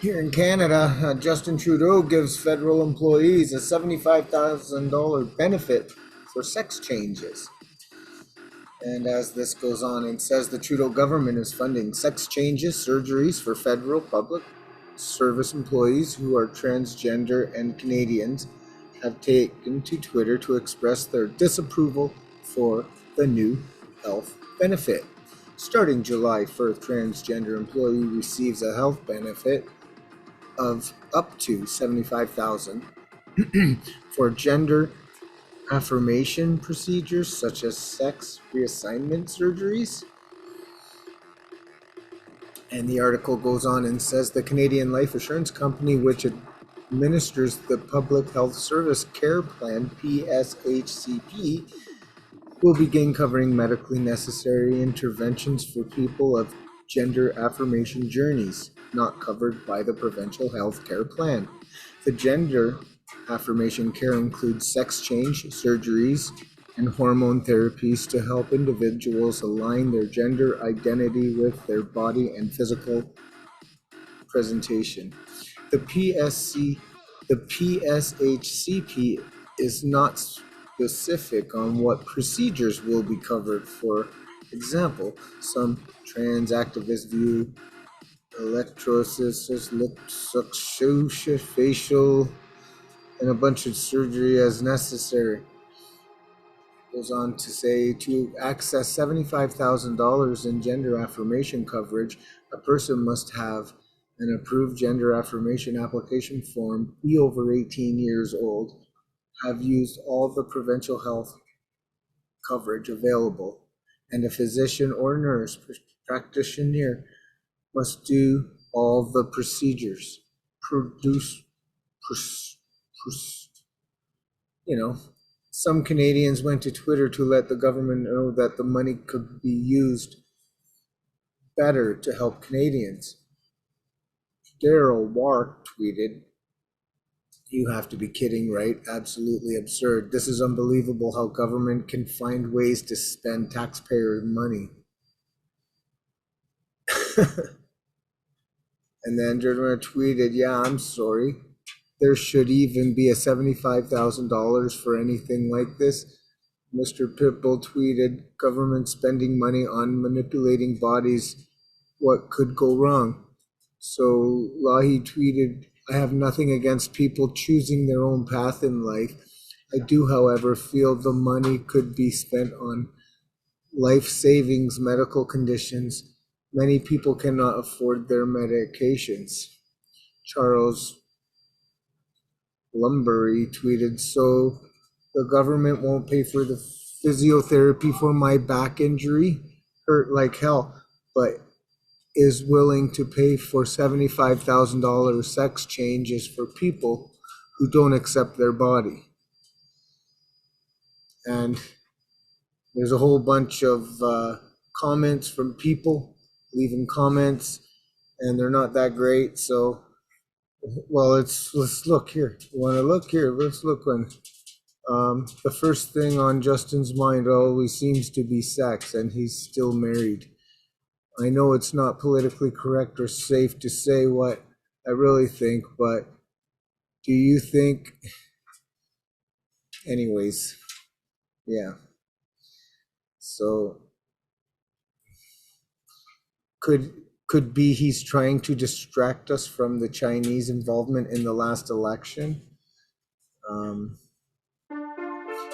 Here in Canada, Justin Trudeau gives federal employees a $75,000 benefit for sex changes. And as this goes on, it says the Trudeau government is funding sex changes surgeries for federal public service employees who are transgender, and Canadians have taken to Twitter to express their disapproval for the new health benefit. Starting July 1st, transgender employee receives a health benefit of up to $75,000 for gender affirmation procedures such as sex reassignment surgeries. And the article goes on and says the Canadian Life Assurance Company, which administers the Public Health Service Care Plan PSHCP, will begin covering medically necessary interventions for people of gender affirmation journeys not covered by the provincial health care plan. The gender affirmation care includes sex change surgeries and hormone therapies to help individuals align their gender identity with their body and physical presentation. The PSHCP is not specific on what procedures will be covered. For example, some trans activists view electrosis, liposuction, facial, and a bunch of surgery as necessary. Goes on to say to access $75,000 in gender affirmation coverage, a person must have an approved gender affirmation application form, be over 18 years old, have used all the provincial health coverage available, and a physician or nurse practitioner must do all the procedures. Some Canadians went to Twitter to let the government know that the money could be used better to help Canadians. Daryl Wark tweeted, "You have to be kidding, right? Absolutely absurd. This is unbelievable how government can find ways to spend taxpayer money." And then Jeremiah tweeted, "Yeah, I'm sorry. There should even be a $75,000 for anything like this." Mr. Pitbull tweeted, "Government spending money on manipulating bodies. What could go wrong?" So Lahi tweeted, "I have nothing against people choosing their own path in life. I do, however, feel the money could be spent on life savings medical conditions. Many people cannot afford their medications." Charles Lumbury tweeted, "So the government won't pay for the physiotherapy for my back injury, hurt like hell, but is willing to pay for $75,000 sex changes for people who don't accept their body." And there's a whole bunch of comments from people leaving comments, and they're not that great. So, well, let's look here. You want to look here? Let's look when. The first thing on Justin's mind always seems to be sex, and he's still married. I know it's not politically correct or safe to say what I really think, but do you think? Anyways, yeah. So could be he's trying to distract us from the Chinese involvement in the last election.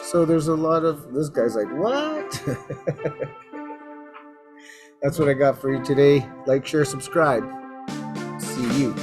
So there's a lot of, this guy's like, what? That's what I got for you today. Like, share, subscribe. See you